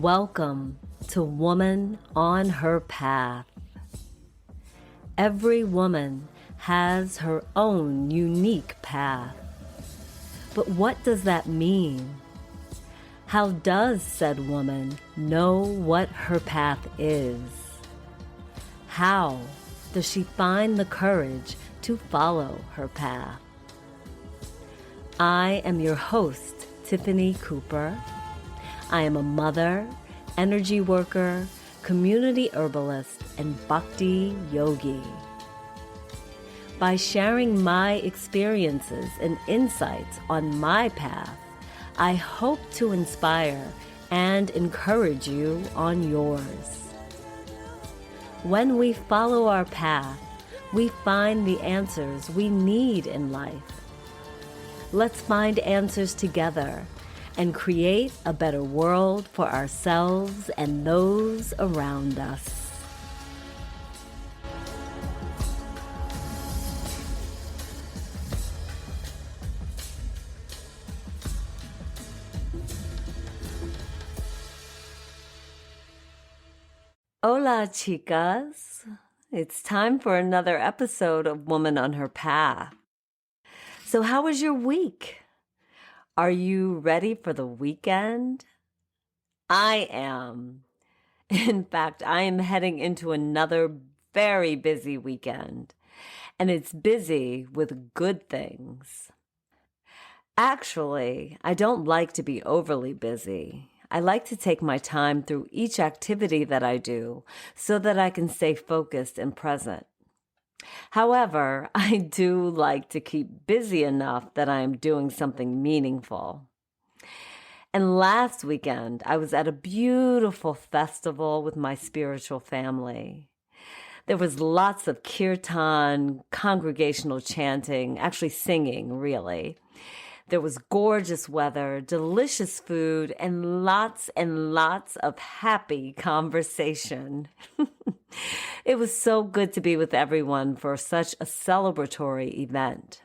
Welcome to Woman on Her Path. Every woman has her own unique path. But what does that mean? How does said woman know what her path is? How does she find the courage to follow her path? I am your host, Tiffany Cooper. I am a mother, energy worker, community herbalist, and bhakti yogi. By sharing my experiences and insights on my path, I hope to inspire and encourage you on yours. When we follow our path, we find the answers we need in life. Let's find answers together and create a better world for ourselves and those around us. Hola, chicas. It's time for another episode of Woman on Her Path. So how was your week? Are you ready for the weekend? I am. In fact, I am heading into another very busy weekend, and it's busy with good things. Actually, I don't like to be overly busy. I like to take my time through each activity that I do so that I can stay focused and present. However, I do like to keep busy enough that I am doing something meaningful. And last weekend, I was at a beautiful festival with my spiritual family. There was lots of kirtan, congregational chanting, actually singing, really. There was gorgeous weather, delicious food, and lots of happy conversation. It was so good to be with everyone for such a celebratory event.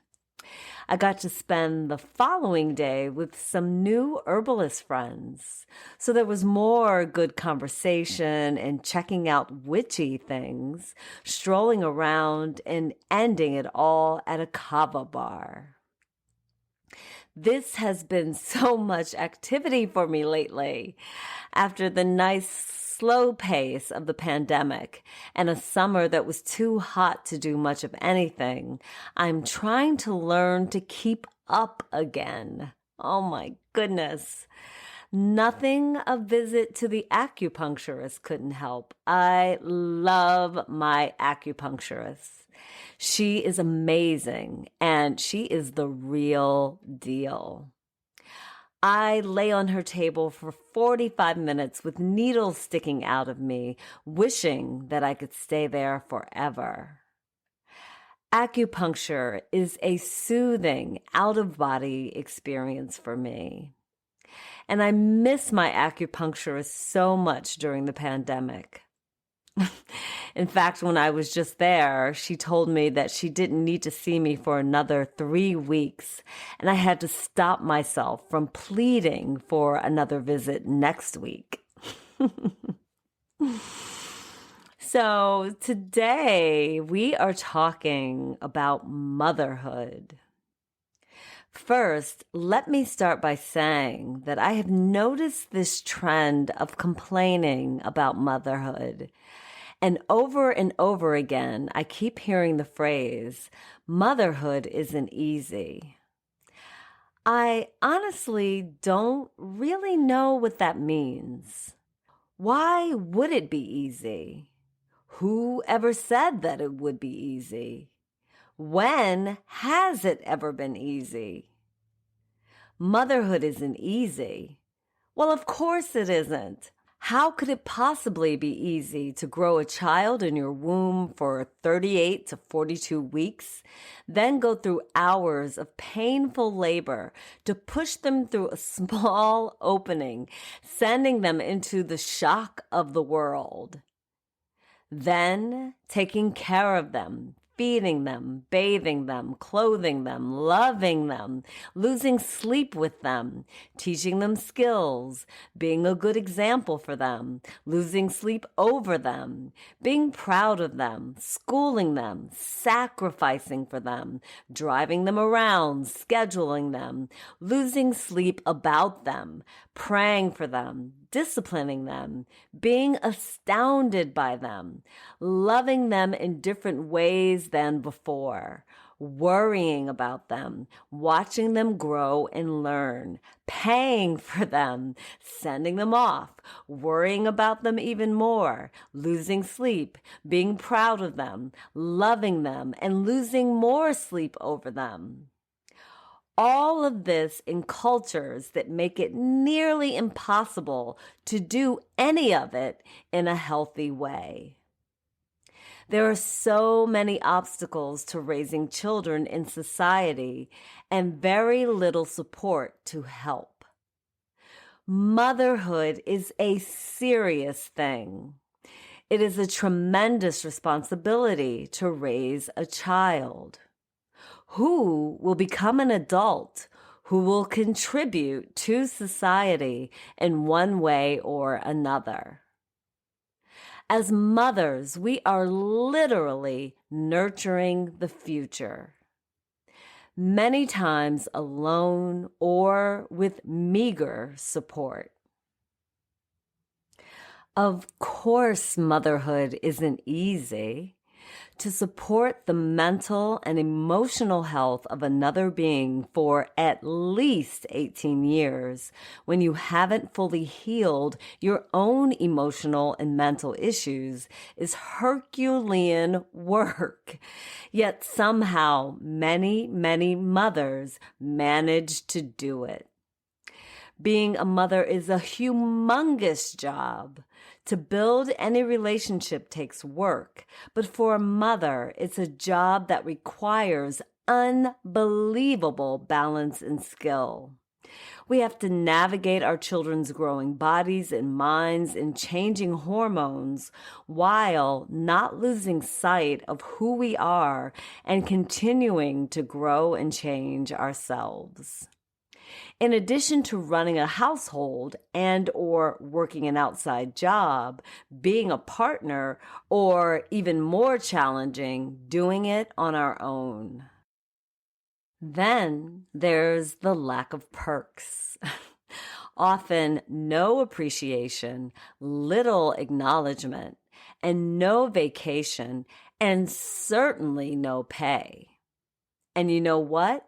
I got to spend the following day with some new herbalist friends. So there was more good conversation and checking out witchy things, strolling around, and ending it all at a kava bar. This has been so much activity for me lately. After the nice slow pace of the pandemic and a summer that was too hot to do much of anything, I'm trying to learn to keep up again. Oh my goodness. Nothing a visit to the acupuncturist couldn't help. I love my acupuncturist. She is amazing, and she is the real deal. I lay on her table for 45 minutes with needles sticking out of me, wishing that I could stay there forever. Acupuncture is a soothing, out-of-body experience for me. And I miss my acupuncturist so much during the pandemic. In fact, when I was just there, she told me that she didn't need to see me for another 3 weeks, and I had to stop myself from pleading for another visit next week. So today we are talking about motherhood. First, let me start by saying that I have noticed this trend of complaining about motherhood. And over again, I keep hearing the phrase, motherhood isn't easy. I honestly don't really know what that means. Why would it be easy? Who ever said that it would be easy? When has it ever been easy? Motherhood isn't easy. Well, of course it isn't. How could it possibly be easy to grow a child in your womb for 38 to 42 weeks, then go through hours of painful labor to push them through a small opening, sending them into the shock of the world? Then taking care of them, feeding them, bathing them, clothing them, loving them, losing sleep with them, teaching them skills, being a good example for them, losing sleep over them, being proud of them, schooling them, sacrificing for them, driving them around, scheduling them, losing sleep about them, praying for them, disciplining them, being astounded by them, loving them in different ways than before, worrying about them, watching them grow and learn, paying for them, sending them off, worrying about them even more, losing sleep, being proud of them, loving them, and losing more sleep over them. All of this in cultures that make it nearly impossible to do any of it in a healthy way. There are so many obstacles to raising children in society and very little support to help. Motherhood is a serious thing. It is a tremendous responsibility to raise a child who will become an adult, who will contribute to society in one way or another. As mothers, we are literally nurturing the future, many times alone or with meager support. Of course, motherhood isn't easy. To support the mental and emotional health of another being for at least 18 years when you haven't fully healed your own emotional and mental issues is Herculean work. Yet somehow many, many mothers manage to do it. Being a mother is a humongous job. To build any relationship takes work, but for a mother, it's a job that requires unbelievable balance and skill. We have to navigate our children's growing bodies and minds and changing hormones while not losing sight of who we are and continuing to grow and change ourselves. In addition to running a household and or working an outside job, being a partner, or even more challenging, doing it on our own. Then there's the lack of perks. Often no appreciation, little acknowledgement, and no vacation, and certainly no pay. And you know what?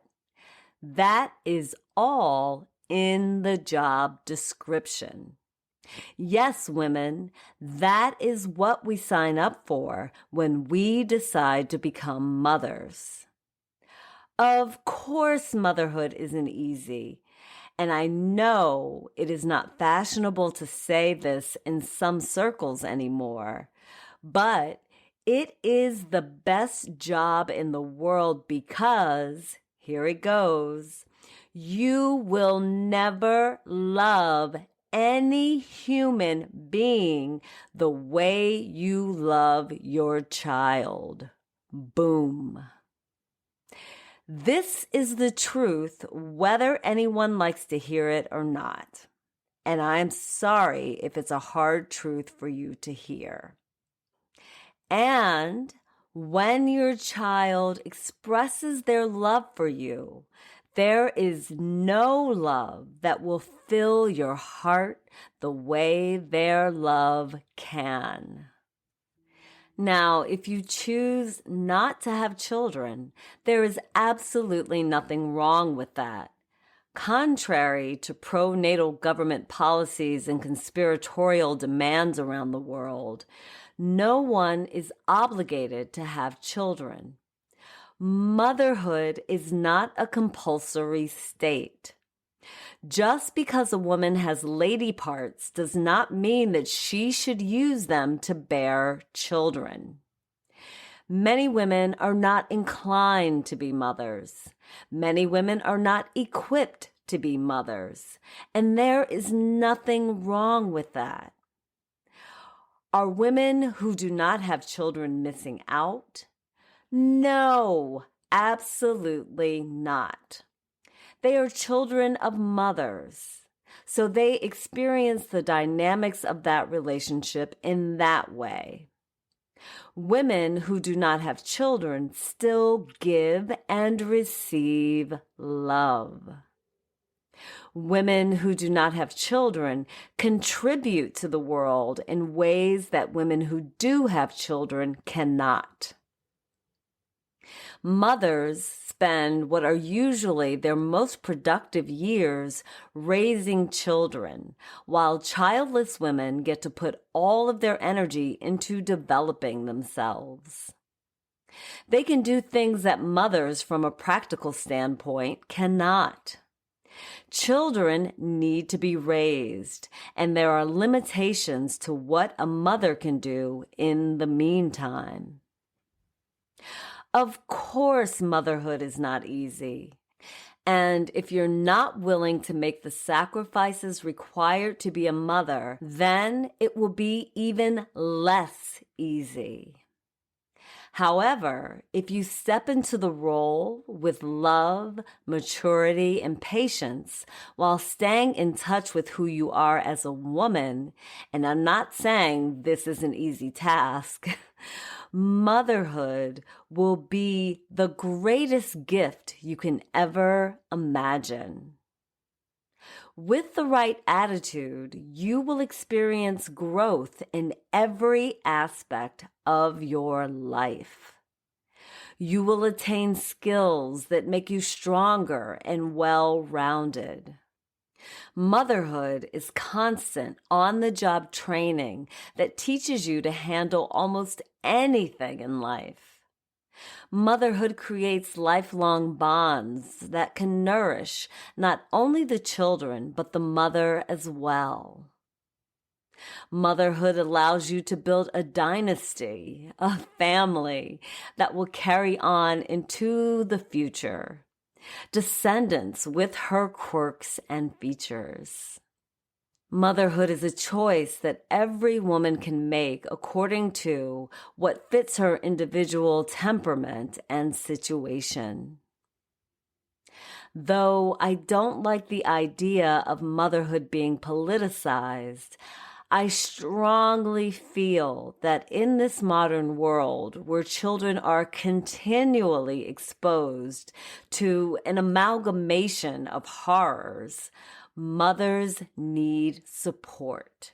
That is all in the job description. Yes, women, that is what we sign up for when we decide to become mothers. Of course, motherhood isn't easy. And I know it is not fashionable to say this in some circles anymore, but it is the best job in the world because, here it goes, you will never love any human being the way you love your child. Boom. This is the truth, whether anyone likes to hear it or not. And I'm sorry if it's a hard truth for you to hear. And when your child expresses their love for you, there is no love that will fill your heart the way their love can. Now, if you choose not to have children, there is absolutely nothing wrong with that. Contrary to pro-natal government policies and conspiratorial demands around the world, no one is obligated to have children. Motherhood is not a compulsory state. Just because a woman has lady parts does not mean that she should use them to bear children. Many women are not inclined to be mothers. Many women are not equipped to be mothers. And there is nothing wrong with that. Are women who do not have children missing out? No, absolutely not. They are children of mothers, so they experience the dynamics of that relationship in that way. Women who do not have children still give and receive love. Women who do not have children contribute to the world in ways that women who do have children cannot. Mothers spend what are usually their most productive years raising children, while childless women get to put all of their energy into developing themselves. They can do things that mothers, from a practical standpoint, cannot. Children need to be raised, and there are limitations to what a mother can do in the meantime. Of course, motherhood is not easy. And if you're not willing to make the sacrifices required to be a mother, then it will be even less easy. However, if you step into the role with love, maturity, and patience while staying in touch with who you are as a woman, and I'm not saying this is an easy task, motherhood will be the greatest gift you can ever imagine. With the right attitude, you will experience growth in every aspect of your life. You will attain skills that make you stronger and well-rounded. Motherhood is constant, on-the-job training that teaches you to handle almost anything in life. Motherhood creates lifelong bonds that can nourish not only the children, but the mother as well. Motherhood allows you to build a dynasty, a family that will carry on into the future. Descendants with her quirks and features. Motherhood is a choice that every woman can make according to what fits her individual temperament and situation. Though I don't like the idea of motherhood being politicized, I strongly feel that in this modern world where children are continually exposed to an amalgamation of horrors, mothers need support.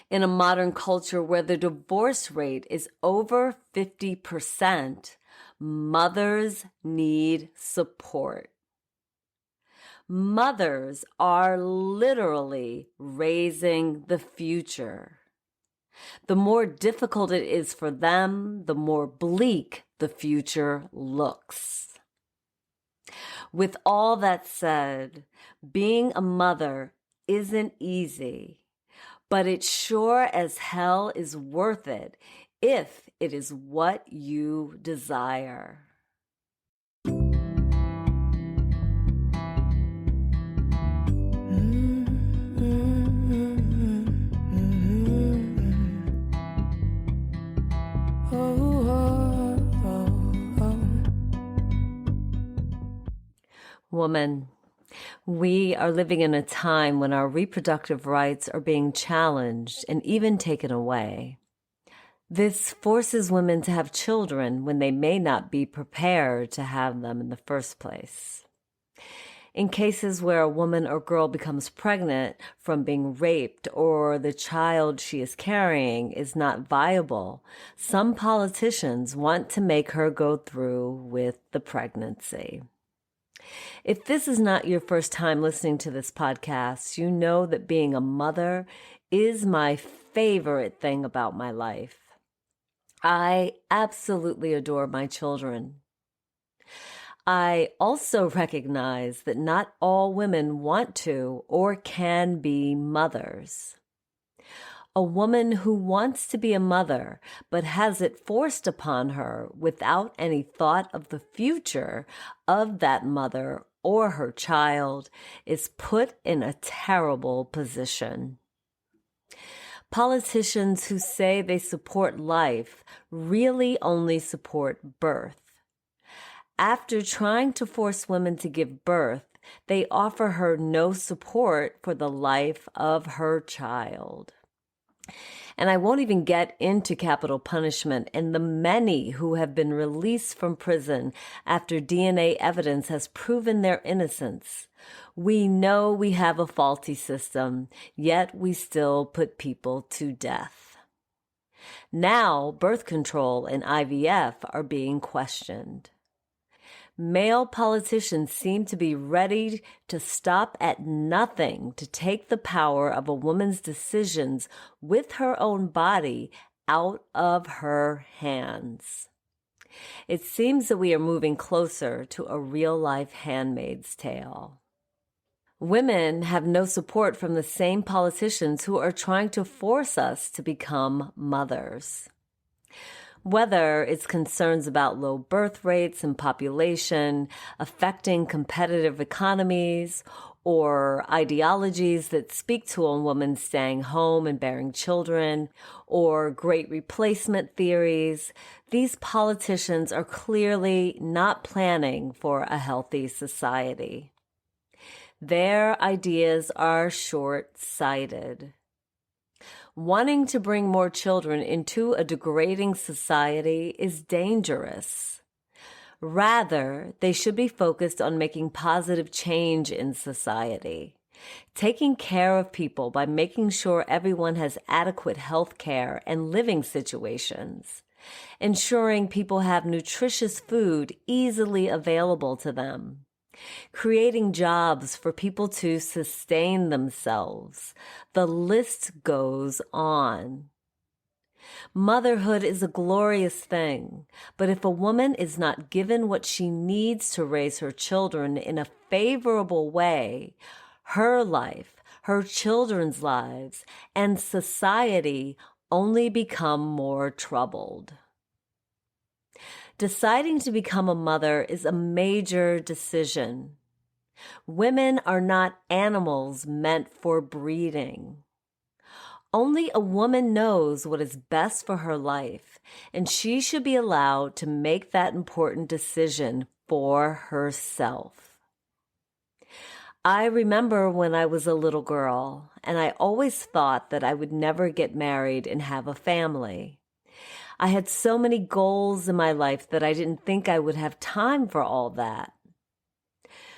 In a modern culture where the divorce rate is over 50%, mothers need support. Mothers are literally raising the future. The more difficult it is for them, the more bleak the future looks. With all that said, being a mother isn't easy, but it sure as hell is worth it if it is what you desire. Woman, we are living in a time when our reproductive rights are being challenged and even taken away. This forces women to have children when they may not be prepared to have them in the first place. In cases where a woman or girl becomes pregnant from being raped or the child she is carrying is not viable, some politicians want to make her go through with the pregnancy. If this is not your first time listening to this podcast, you know that being a mother is my favorite thing about my life. I absolutely adore my children. I also recognize that not all women want to or can be mothers. A woman who wants to be a mother but has it forced upon her without any thought of the future of that mother or her child is put in a terrible position. Politicians who say they support life really only support birth. After trying to force women to give birth, they offer her no support for the life of her child. And I won't even get into capital punishment and the many who have been released from prison after DNA evidence has proven their innocence. We know we have a faulty system, yet we still put people to death. Now, birth control and IVF are being questioned. Male politicians seem to be ready to stop at nothing to take the power of a woman's decisions with her own body out of her hands. It seems that we are moving closer to a real-life Handmaid's Tale. Women have no support from the same politicians who are trying to force us to become mothers. Whether it's concerns about low birth rates and population affecting competitive economies, or ideologies that speak to a woman staying home and bearing children, or great replacement theories, these politicians are clearly not planning for a healthy society. Their ideas are short-sighted. Wanting to bring more children into a degrading society is dangerous. Rather, they should be focused on making positive change in society, taking care of people by making sure everyone has adequate health care and living situations, ensuring people have nutritious food easily available to them, creating jobs for people to sustain themselves. The list goes on. Motherhood is a glorious thing, but if a woman is not given what she needs to raise her children in a favorable way, her life, her children's lives, and society only become more troubled. Deciding to become a mother is a major decision. Women are not animals meant for breeding. Only a woman knows what is best for her life, and she should be allowed to make that important decision for herself. I remember when I was a little girl, and I always thought that I would never get married and have a family. I had so many goals in my life that I didn't think I would have time for all that.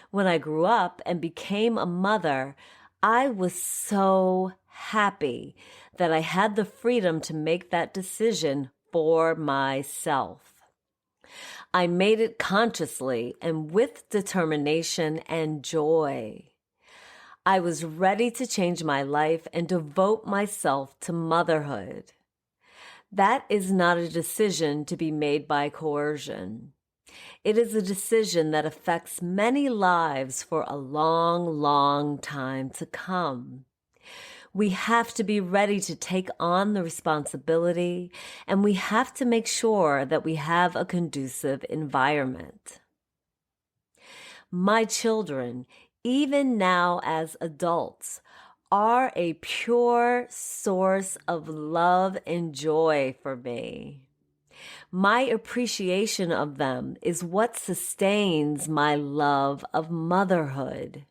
When I grew up and became a mother, I was so happy that I had the freedom to make that decision for myself. I made it consciously and with determination and joy. I was ready to change my life and devote myself to motherhood. That is not a decision to be made by coercion. It is a decision that affects many lives for a long, long time to come. We have to be ready to take on the responsibility, and we have to make sure that we have a conducive environment. My children, even now as adults, are a pure source of love and joy for me. My appreciation of them is what sustains my love of motherhood.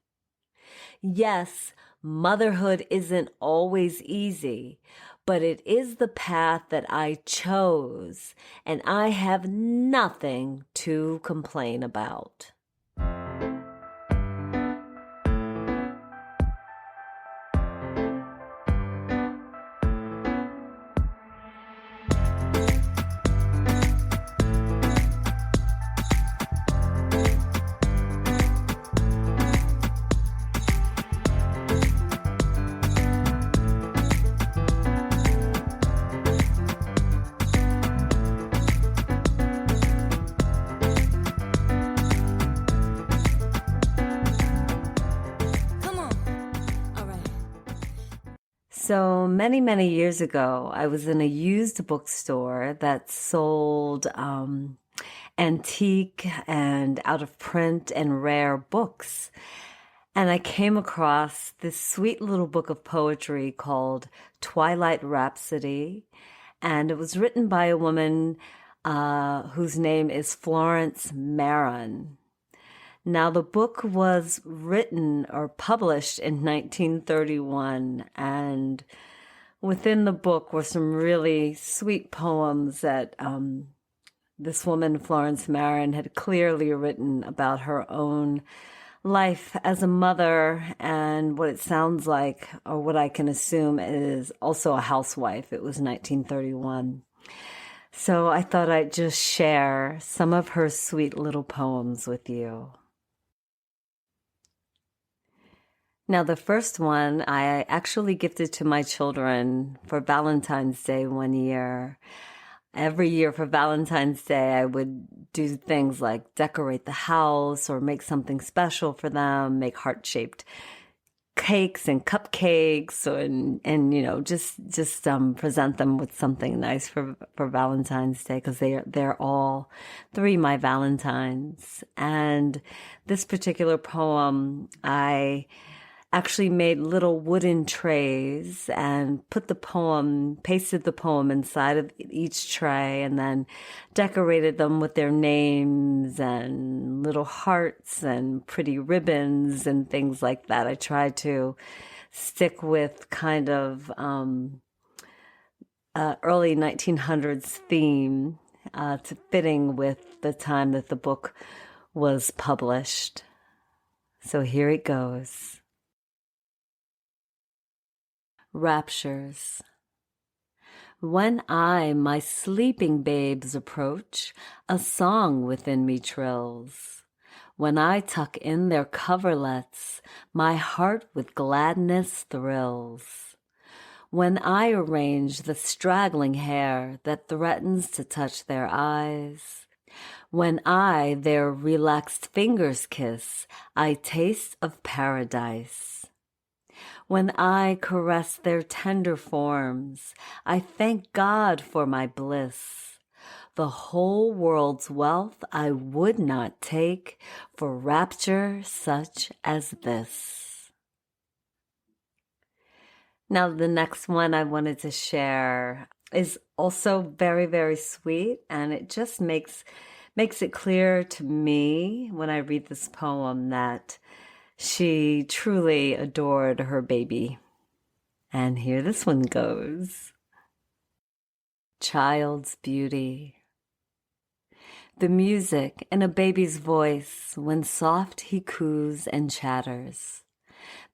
Yes, motherhood isn't always easy, but it is the path that I chose, and I have nothing to complain about. So many, many years ago, I was in a used bookstore that sold antique and out of print and rare books. And I came across this sweet little book of poetry called Twilight Rhapsody. And it was written by a woman whose name is Florence Marin. Now, the book was written or published in 1931, and within the book were some really sweet poems that this woman, Florence Marin, had clearly written about her own life as a mother and what it sounds like, or what I can assume is also a housewife. It was 1931. So I thought I'd just share some of her sweet little poems with you. Now, the first one I actually gifted to my children for Valentine's Day one year. Every year for Valentine's Day, I would do things like decorate the house or make something special for them, make heart-shaped cakes and cupcakes, and you know, just present them with something nice for Valentine's Day, because they're all three my Valentines. And this particular poem, I actually made little wooden trays and pasted the poem inside of each tray, and then decorated them with their names and little hearts and pretty ribbons and things like that. I tried to stick with kind of early 1900s theme to fitting with the time that the book was published. So here it goes. Raptures. When I my sleeping babes approach, a song within me trills. When I tuck in their coverlets, my heart with gladness thrills. When I arrange the straggling hair that threatens to touch their eyes, when I their relaxed fingers kiss, I taste of paradise. When I caress their tender forms, I thank God for my bliss. The whole world's wealth I would not take for rapture such as this. Now, the next one I wanted to share is also very, very sweet, and it just makes it clear to me when I read this poem that she truly adored her baby. And here this one goes. Child's beauty. The music in a baby's voice when soft he coos and chatters.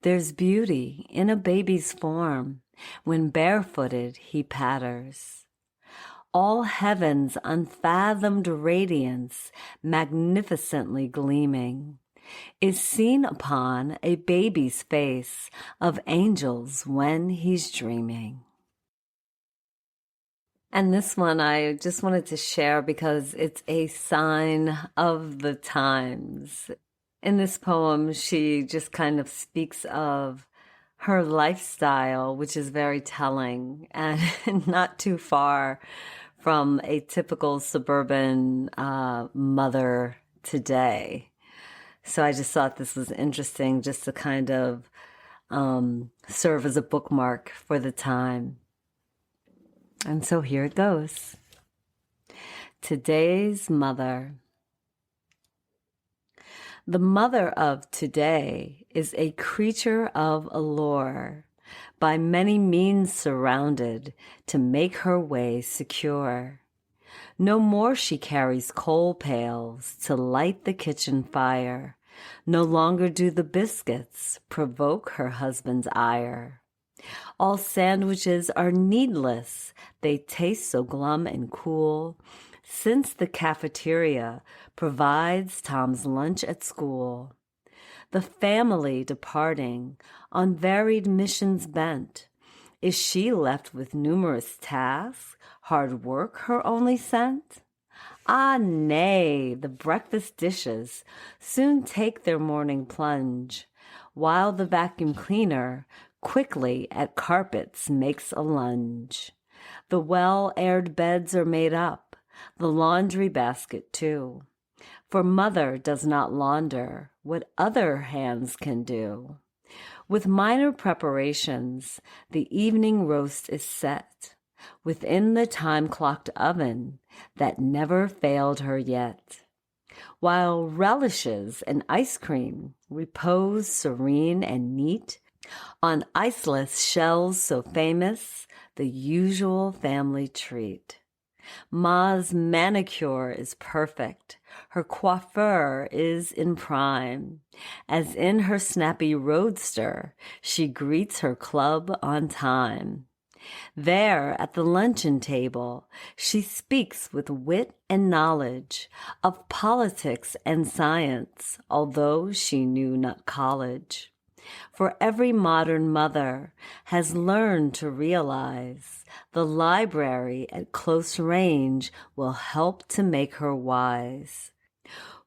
There's beauty in a baby's form when barefooted he patters. All heaven's unfathomed radiance magnificently gleaming is seen upon a baby's face of angels when he's dreaming. And this one I just wanted to share because it's a sign of the times. In this poem, she just kind of speaks of her lifestyle, which is very telling and not too far from a typical suburban mother today. So I just thought this was interesting just to kind of serve as a bookmark for the time. And so here it goes. Today's mother. The mother of today is a creature of allure, by many means surrounded to make her way secure. No more she carries coal pails to light the kitchen fire. No longer do the biscuits provoke her husband's ire. All sandwiches are needless, they taste so glum and cool, since the cafeteria provides Tom's lunch at school. The family departing, on varied missions bent, is she left with numerous tasks, hard work her only scent? Ah, nay, the breakfast dishes soon take their morning plunge, while the vacuum cleaner quickly at carpets makes a lunge. The well-aired beds are made up, the laundry basket too. For mother does not launder what other hands can do. With minor preparations, the evening roast is set within the time-clocked oven that never failed her yet, while relishes and ice cream repose serene and neat on iceless shells so famous, the usual family treat. Ma's manicure is perfect. Her coiffure is in prime. As in her snappy roadster, she greets her club on time. There at the luncheon table, she speaks with wit and knowledge of politics and science, although she knew not college. For every modern mother has learned to realize the library at close range will help to make her wise.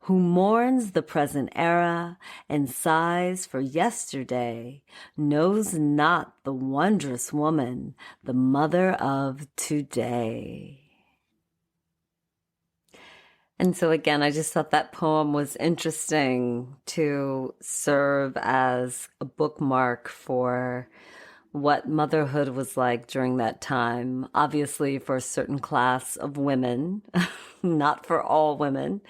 Who mourns the present era and sighs for yesterday knows not the wondrous woman, the mother of today. And so again, I just thought that poem was interesting to serve as a bookmark for what motherhood was like during that time. Obviously for a certain class of women, not for all women.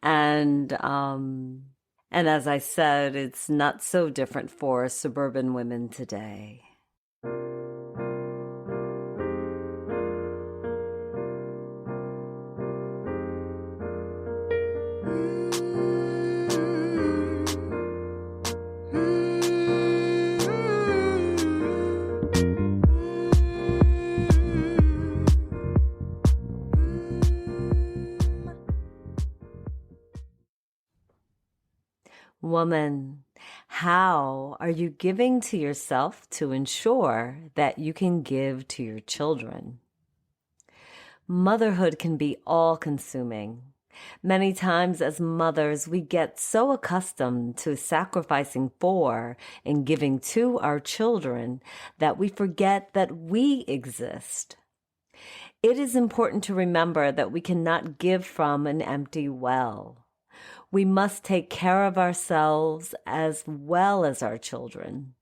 And as I said, it's not so different for suburban women today. Woman, how are you giving to yourself to ensure that you can give to your children? Motherhood can be all-consuming. Many times as mothers, we get so accustomed to sacrificing for and giving to our children that we forget that we exist. It is important to remember that we cannot give from an empty well. We must take care of ourselves as well as our children.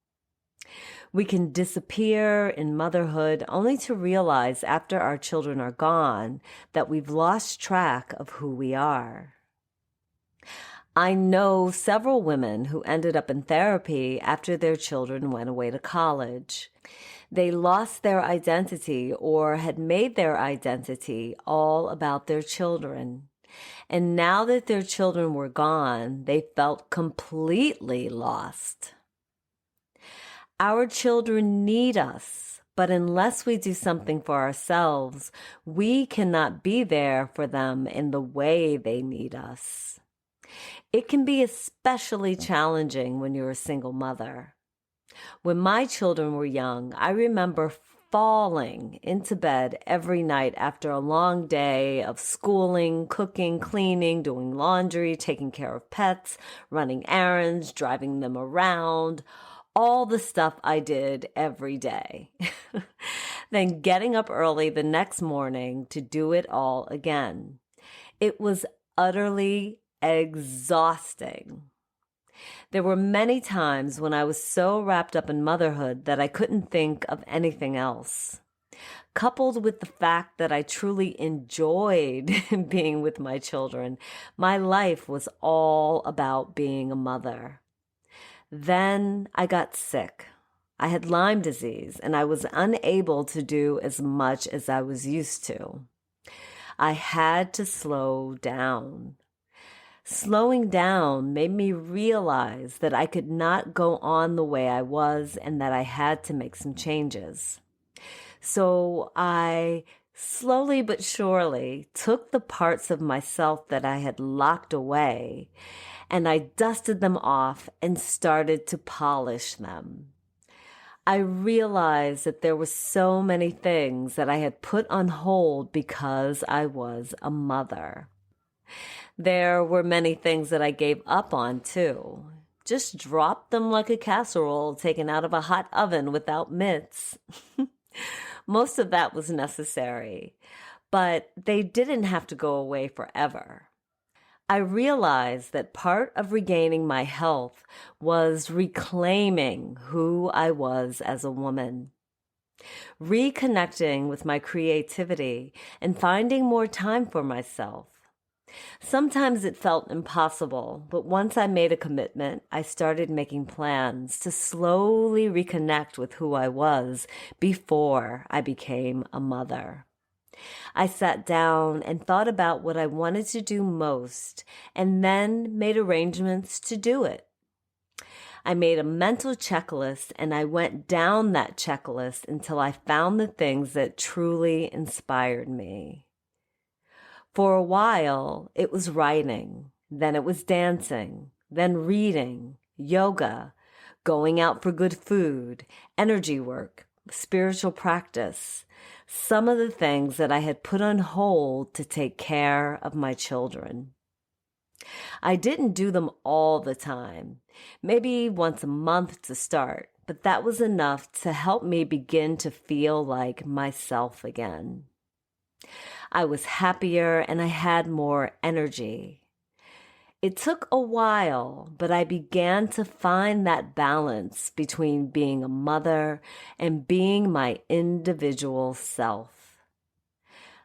We can disappear in motherhood only to realize after our children are gone that we've lost track of who we are. I know several women who ended up in therapy after their children went away to college. They lost their identity or had made their identity all about their children. And now that their children were gone, they felt completely lost. Our children need us, but unless we do something for ourselves, we cannot be there for them in the way they need us. It can be especially challenging when you're a single mother. When my children were young, I remember falling into bed every night after a long day of schooling, cooking, cleaning, doing laundry, taking care of pets, running errands, driving them around, all the stuff I did every day. Then getting up early the next morning to do it all again. It was utterly exhausting. There were many times when I was so wrapped up in motherhood that I couldn't think of anything else. Coupled with the fact that I truly enjoyed being with my children, my life was all about being a mother. Then I got sick. I had Lyme disease and I was unable to do as much as I was used to. I had to slow down. Slowing down made me realize that I could not go on the way I was and that I had to make some changes. So I slowly but surely took the parts of myself that I had locked away and I dusted them off and started to polish them. I realized that there were so many things that I had put on hold because I was a mother. There were many things that I gave up on too. Just dropped them like a casserole taken out of a hot oven without mitts. Most of that was necessary, but they didn't have to go away forever. I realized that part of regaining my health was reclaiming who I was as a woman, reconnecting with my creativity, and finding more time for myself. Sometimes it felt impossible, but once I made a commitment, I started making plans to slowly reconnect with who I was before I became a mother. I sat down and thought about what I wanted to do most and then made arrangements to do it. I made a mental checklist and I went down that checklist until I found the things that truly inspired me. For a while, it was writing, then it was dancing, then reading, yoga, going out for good food, energy work, spiritual practice, some of the things that I had put on hold to take care of my children. I didn't do them all the time, maybe once a month to start, but that was enough to help me begin to feel like myself again. I was happier and I had more energy. It took a while, but I began to find that balance between being a mother and being my individual self.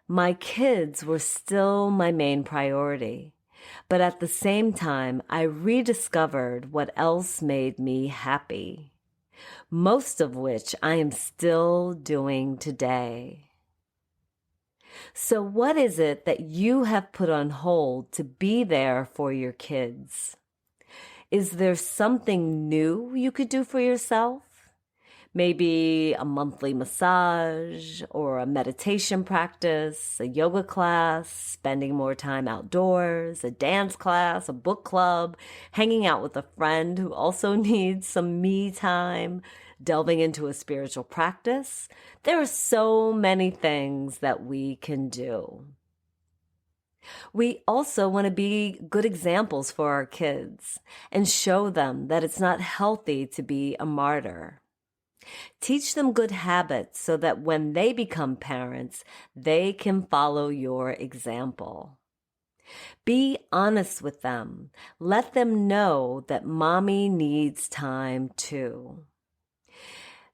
My kids were still my main priority, but at the same time, I rediscovered what else made me happy, most of which I am still doing today. So what is it that you have put on hold to be there for your kids? Is there something new you could do for yourself? Maybe a monthly massage or a meditation practice, a yoga class, spending more time outdoors, a dance class, a book club, hanging out with a friend who also needs some me time, delving into a spiritual practice. There are so many things that we can do. We also want to be good examples for our kids and show them that it's not healthy to be a martyr. Teach them good habits so that when they become parents, they can follow your example. Be honest with them. Let them know that mommy needs time too.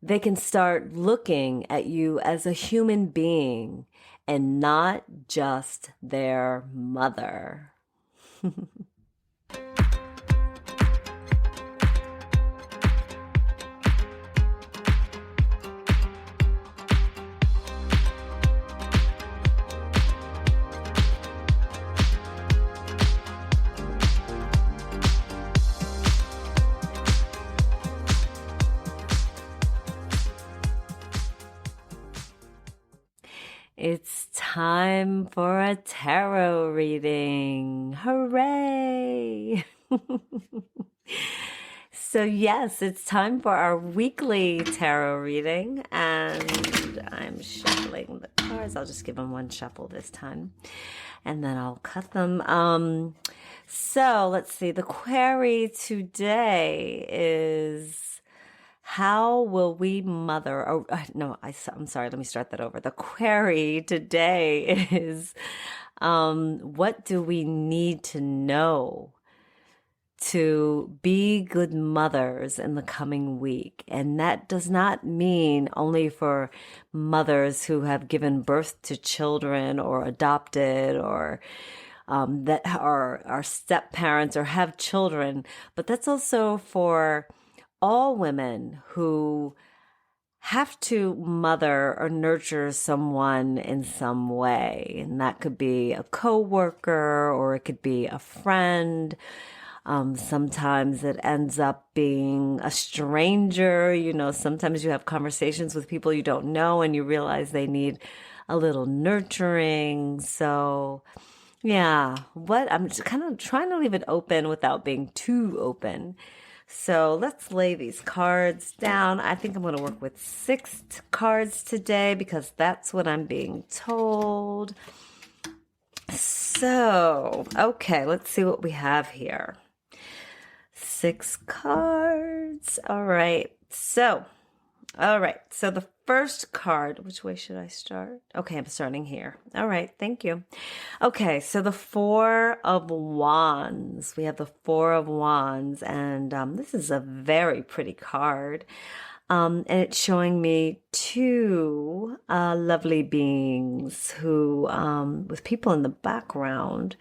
They can start looking at you as a human being and not just their mother. It's time for a tarot reading. Hooray! So yes, it's time for our weekly tarot reading, and I'm shuffling the cards. I'll just give them one shuffle this time, and then I'll cut them. So let's see. The query today is, how will we mother? Oh, no, I'm sorry. Let me start that over. The query today is, what do we need to know to be good mothers in the coming week? And that does not mean only for mothers who have given birth to children or adopted or that are step parents or have children, but that's also for all women who have to mother or nurture someone in some way. And that could be a coworker or it could be a friend. Sometimes it ends up being a stranger. You know, sometimes you have conversations with people you don't know and you realize they need a little nurturing. So yeah, I'm just kind of trying to leave it open without being too open. So let's lay these cards down. I think I'm going to work with 6 cards today because that's what I'm being told. So, okay, let's see what we have here. 6 cards. All right. So, All right. So the first card, which way should I start? Okay, I'm starting here. All right. Thank you. Okay. So the Four of Wands. We have the Four of Wands, and this is a very pretty card. And it's showing me two lovely beings who, with people in the background.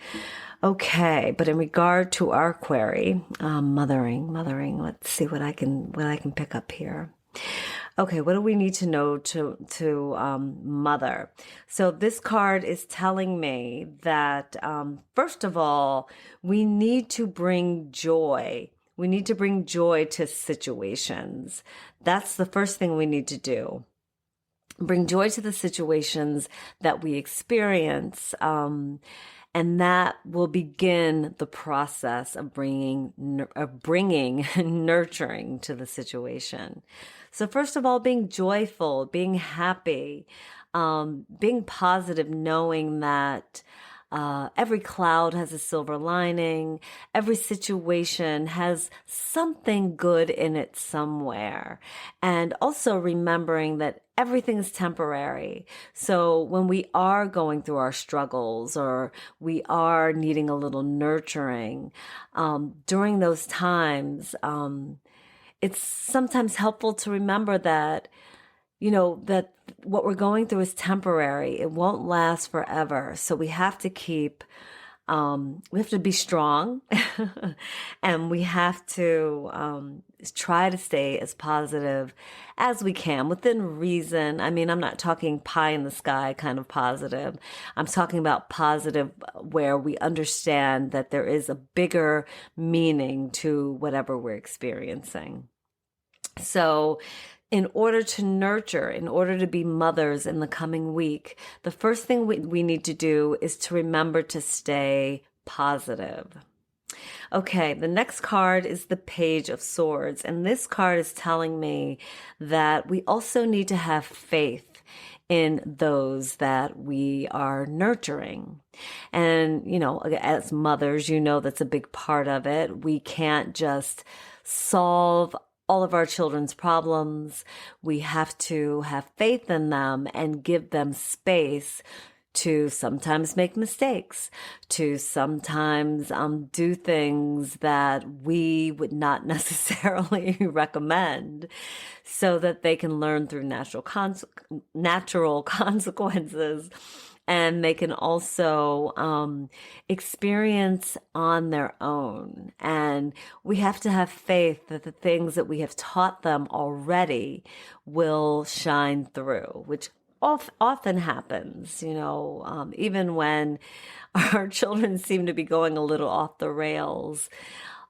Okay, but in regard to our query, mothering. Let's see what I can pick up here. Okay, what do we need to know to mother? So this card is telling me that first of all, we need to bring joy. We need to bring joy to situations. That's the first thing we need to do. Bring joy to the situations that we experience. And that will begin the process of bringing nurturing to the situation. So first of all, being joyful, being happy, being positive, knowing that every cloud has a silver lining. Every situation has something good in it somewhere. And also remembering that everything is temporary. So when we are going through our struggles or we are needing a little nurturing, during those times, it's sometimes helpful to remember that that what we're going through is temporary. It won't last forever. So we have to be strong and we have to try to stay as positive as we can within reason. I mean, I'm not talking pie in the sky kind of positive. I'm talking about positive where we understand that there is a bigger meaning to whatever we're experiencing. So in order to nurture, in order to be mothers in the coming week, the first thing we need to do is to remember to stay positive. Okay, the next card is the Page of Swords. And this card is telling me that we also need to have faith in those that we are nurturing. And, as mothers, that's a big part of it. We can't just solve all of our children's problems. We have to have faith in them and give them space to sometimes make mistakes, to sometimes do things that we would not necessarily recommend, so that they can learn through natural consequences. And they can also experience on their own. And we have to have faith that the things that we have taught them already will shine through, which often happens, even when our children seem to be going a little off the rails.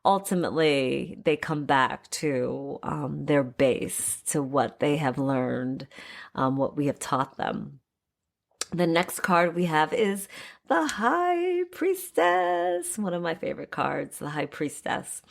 Ultimately, they come back to their base, to what they have learned, what we have taught them. The next card we have is the High Priestess, one of my favorite cards, the High Priestess.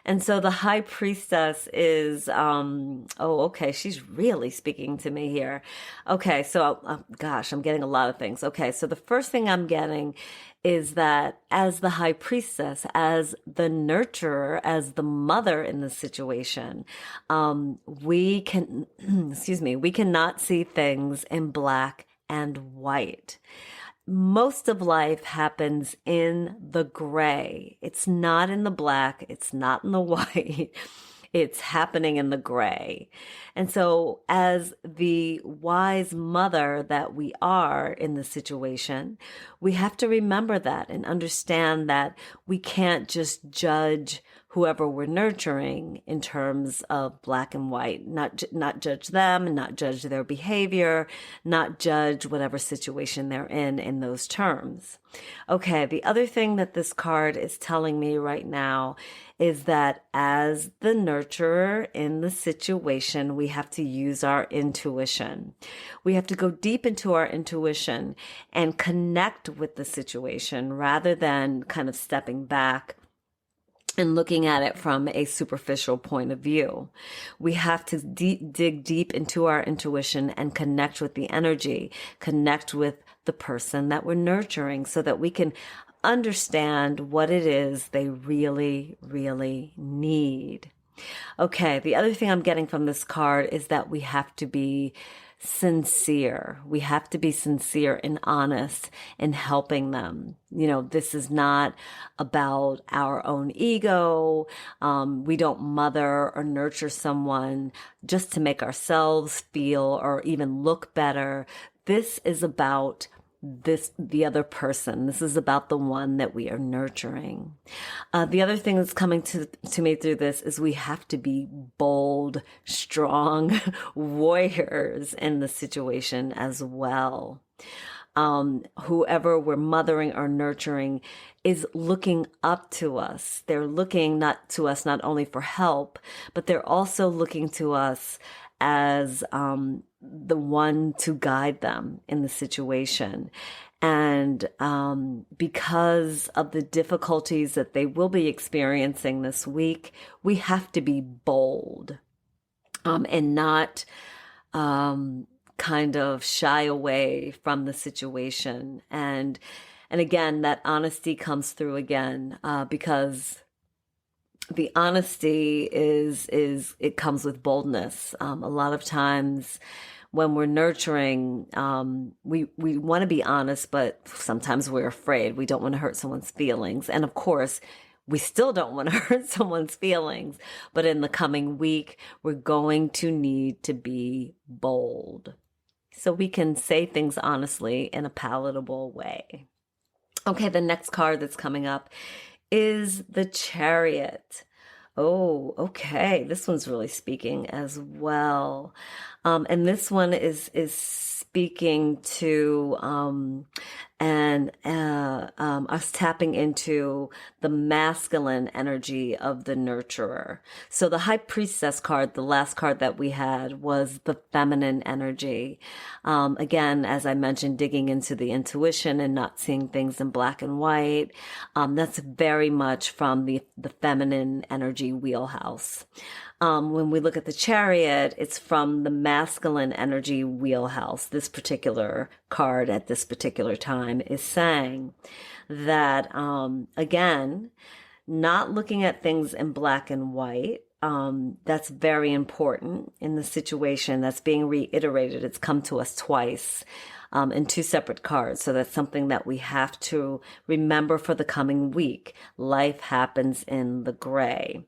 And so the High Priestess is, okay, she's really speaking to me here. Okay, so, gosh, I'm getting a lot of things. Okay, so the first thing I'm getting is that as the High Priestess, as the nurturer, as the mother in the situation, we cannot see things in black and white. Most of life happens in the gray. It's not in the black. It's not in the white. It's happening in the gray. And so as the wise mother that we are in the situation, we have to remember that and understand that we can't just judge whoever we're nurturing in terms of black and white, not judge them and not judge their behavior, not judge whatever situation they're in those terms. Okay, the other thing that this card is telling me right now is that as the nurturer in the situation, we have to use our intuition. We have to go deep into our intuition and connect with the situation rather than kind of stepping back and looking at it from a superficial point of view. We have to dig deep into our intuition and connect with the energy, connect with the person that we're nurturing so that we can understand what it is they really, really need. Okay, the other thing I'm getting from this card is that we have to be sincere. We have to be sincere and honest in helping them. This is not about our own ego. We don't mother or nurture someone just to make ourselves feel or even look better. This is about the other person. This is about the one that we are nurturing. The other thing that's coming to me through this is we have to be bold, strong warriors in the situation as well. Whoever we're mothering or nurturing is looking up to us. They're looking not to us not only for help, but they're also looking to us as the one to guide them in the situation. And because of the difficulties that they will be experiencing this week, we have to be bold and not kind of shy away from the situation. And again, that honesty comes through again because the honesty is it comes with boldness. A lot of times when we're nurturing, we want to be honest, but sometimes we're afraid. We don't want to hurt someone's feelings. And of course, we still don't want to hurt someone's feelings. But in the coming week, we're going to need to be bold so we can say things honestly in a palatable way. Okay, the next card that's coming up is the Chariot. Oh, okay. This one's really speaking as well. And this one is speaking to us tapping into the masculine energy of the nurturer. So the High Priestess card, the last card that we had, was the feminine energy. Again, as I mentioned, digging into the intuition and not seeing things in black and white. That's very much from the feminine energy wheelhouse. When we look at the Chariot, it's from the masculine energy wheelhouse. This particular card at this particular time is saying that, again, not looking at things in black and white. That's very important in the situation that's being reiterated. It's come to us twice in two separate cards. So that's something that we have to remember for the coming week. Life happens in the gray.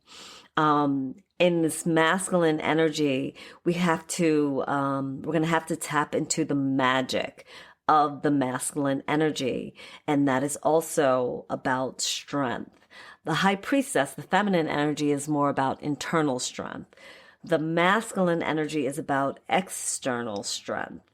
In this masculine energy, we're going to have to tap into the magic of the masculine energy. And that is also about strength. The High Priestess, the feminine energy, is more about internal strength. The masculine energy is about external strength.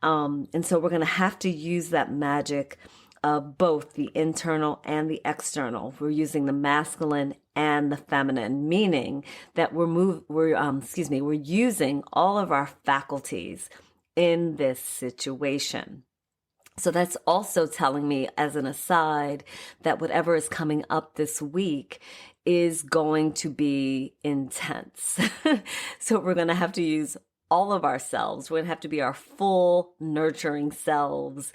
And so we're going to have to use that magic of both the internal and the external. We're using the masculine and the feminine, meaning that we're using all of our faculties in this situation. So that's also telling me, as an aside, that whatever is coming up this week is going to be intense. So we're going to have to use all of ourselves. We're going to have to be our full nurturing selves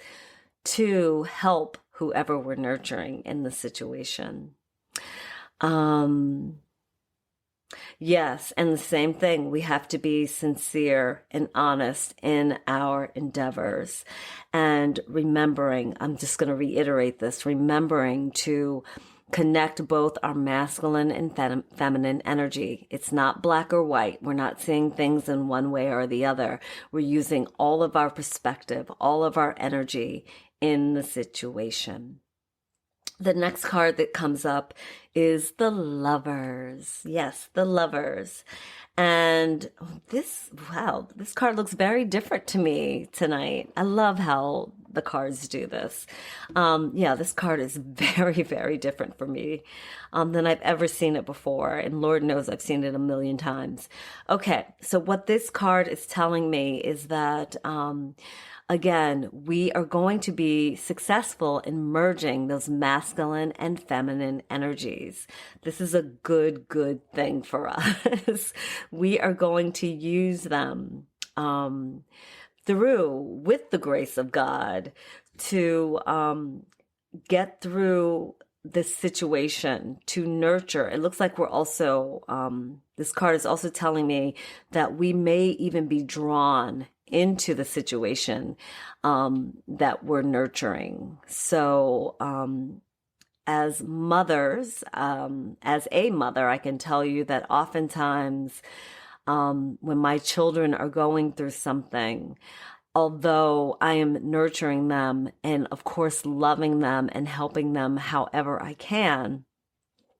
to help whoever we're nurturing in the situation. Yes, and the same thing, we have to be sincere and honest in our endeavors. And remembering, I'm just going to reiterate this, remembering to connect both our masculine and feminine energy. It's not black or white. We're not seeing things in one way or the other. We're using all of our perspective, all of our energy in the situation. The next card that comes up is the Lovers. Yes, the Lovers. And this card looks very different to me tonight. I love how the cards do this. This card is very, very different for me than I've ever seen it before. And Lord knows I've seen it a million times. Okay, so what this card is telling me is that again, we are going to be successful in merging those masculine and feminine energies. This is a good thing for us. We are going to use them with the grace of God, to get through this situation to nurture. It looks like we're also, this card is also telling me that we may even be drawn into the situation that we're nurturing. So, as mothers, as a mother, I can tell you that oftentimes when my children are going through something, although I am nurturing them and, of course, loving them and helping them however I can,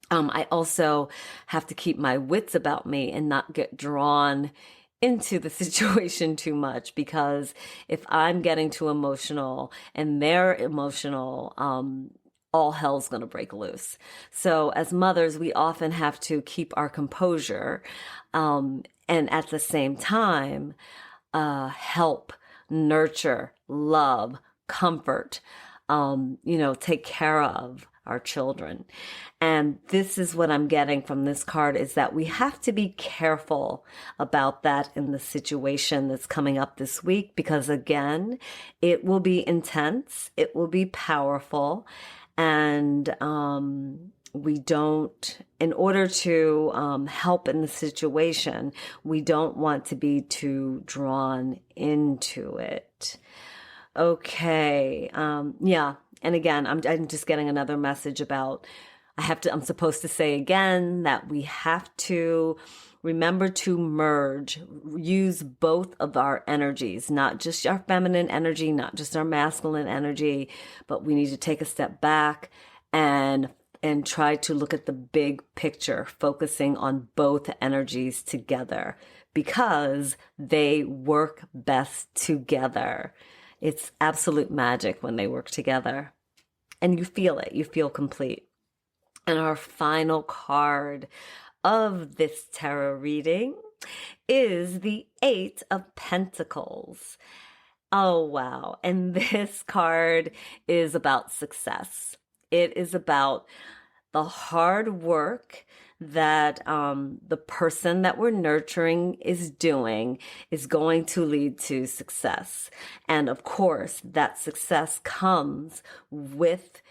I also have to keep my wits about me and not get drawn into the situation too much, because if I'm getting too emotional and they're emotional, all hell's going to break loose. So as mothers, we often have to keep our composure, and at the same time, help, nurture, love, comfort, take care of our children. And this is what I'm getting from this card, is that we have to be careful about that in the situation that's coming up this week, because again, it will be intense, it will be powerful, and in order to help in the situation, we don't want to be too drawn into it. Okay. Yeah. And again, I'm just getting another message about, I'm supposed to say again that we have to remember to merge, use both of our energies, not just our feminine energy, not just our masculine energy, but we need to take a step back and try to look at the big picture, focusing on both energies together, because they work best together. It's absolute magic when they work together. And you feel it. You feel complete. And our final card of this tarot reading is the Eight of Pentacles. Oh, wow. And this card is about success. It is about the hard work that the person that we're nurturing is doing is going to lead to success. And of course, that success comes with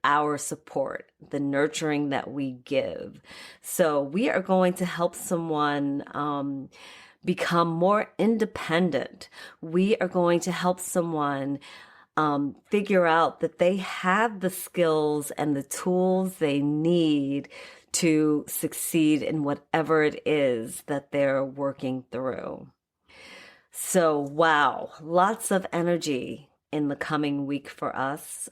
our support, the nurturing that we give. So we are going to help someone become more independent. We are going to help someone figure out that they have the skills and the tools they need to succeed in whatever it is that they're working through. So, wow, lots of energy in the coming week for us,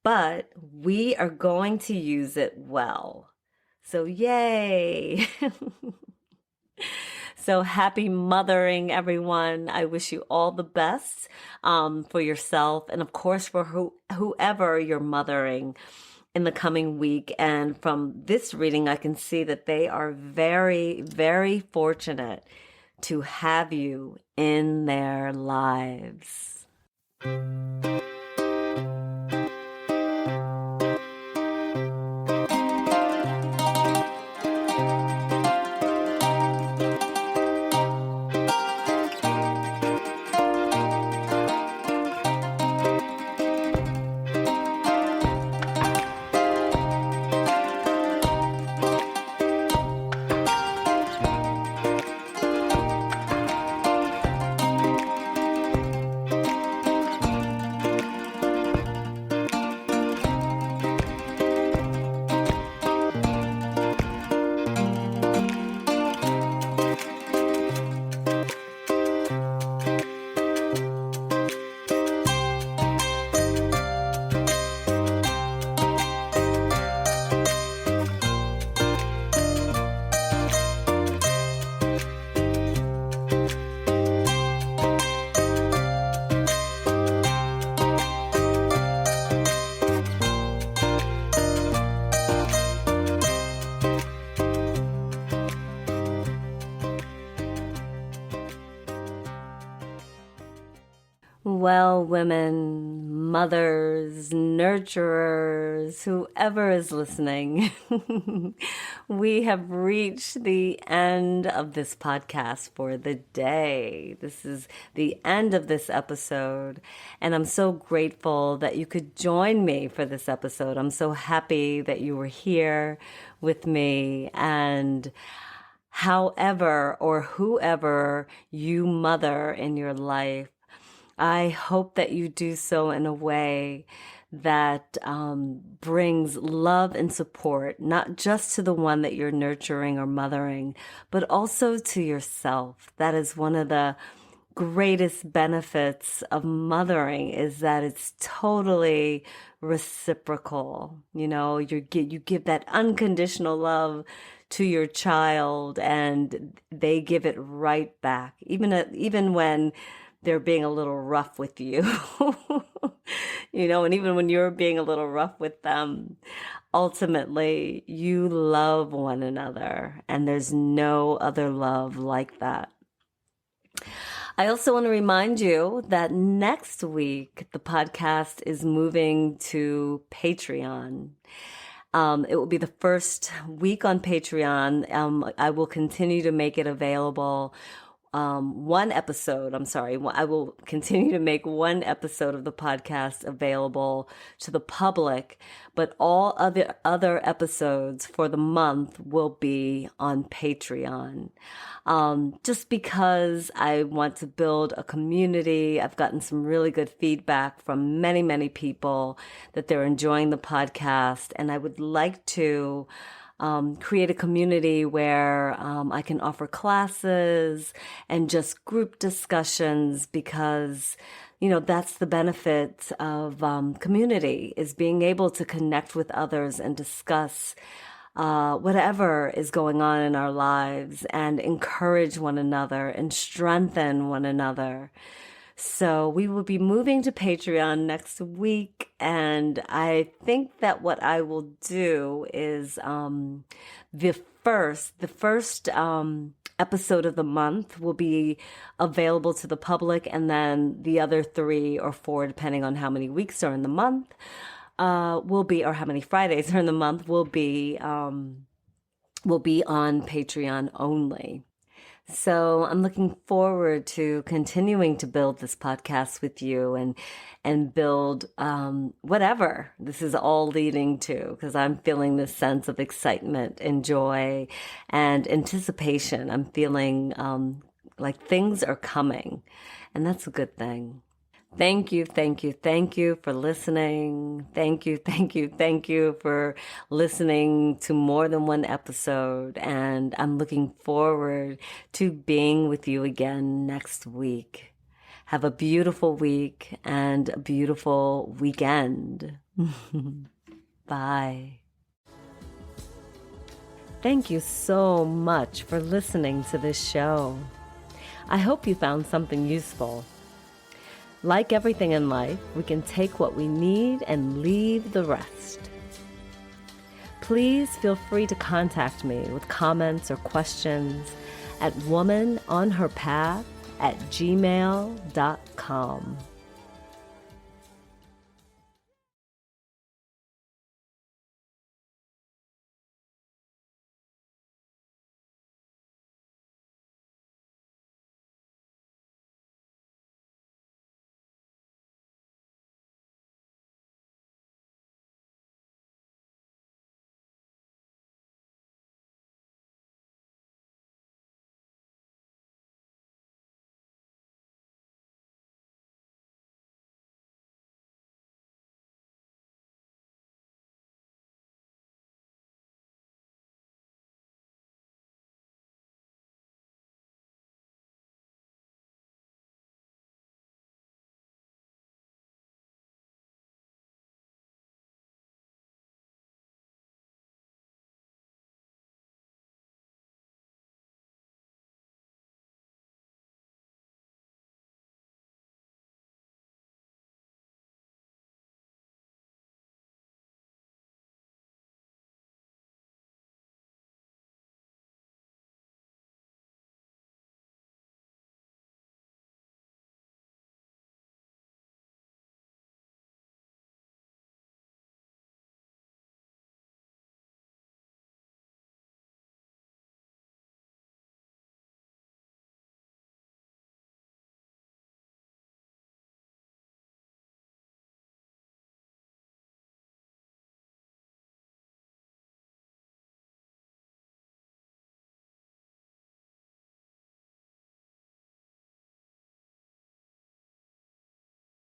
but we are going to use it well. So, yay! So happy mothering, everyone. I wish you all the best for yourself, and of course for whoever you're mothering in the coming week. And from this reading, I can see that they are very, very fortunate to have you in their lives. Well, women, mothers, nurturers, whoever is listening, we have reached the end of this podcast for the day. This is the end of this episode, and I'm so grateful that you could join me for this episode. I'm so happy that you were here with me, and however or whoever you mother in your life, I hope that you do so in a way that brings love and support, not just to the one that you're nurturing or mothering, but also to yourself. That is one of the greatest benefits of mothering, is that it's totally reciprocal. You know, you give that unconditional love to your child, and they give it right back, even when they're being a little rough with you. And even when you're being a little rough with them, ultimately you love one another, and there's no other love like that. I also want to remind you that next week the podcast is moving to Patreon. It will be the first week on Patreon. I will continue to make it available. I will continue to make one episode of the podcast available to the public, but all other episodes for the month will be on Patreon. Just because I want to build a community. I've gotten some really good feedback from many, many people that they're enjoying the podcast, and I would like to create a community where I can offer classes and just group discussions, because, that's the benefit of community, is being able to connect with others and discuss whatever is going on in our lives, and encourage one another and strengthen one another. So we will be moving to Patreon next week, and I think that what I will do is the first episode of the month will be available to the public, and then the other 3 or 4, depending on how many weeks are in the month, or how many Fridays are in the month, will be on Patreon only. So I'm looking forward to continuing to build this podcast with you, and build whatever this is all leading to, because I'm feeling this sense of excitement and joy and anticipation. I'm feeling like things are coming, and that's a good thing. Thank you for listening. Thank you for listening to more than one episode. And I'm looking forward to being with you again next week. Have a beautiful week and a beautiful weekend. Bye. Thank you so much for listening to this show. I hope you found something useful. Like everything in life, we can take what we need and leave the rest. Please feel free to contact me with comments or questions at womanonherpath@gmail.com.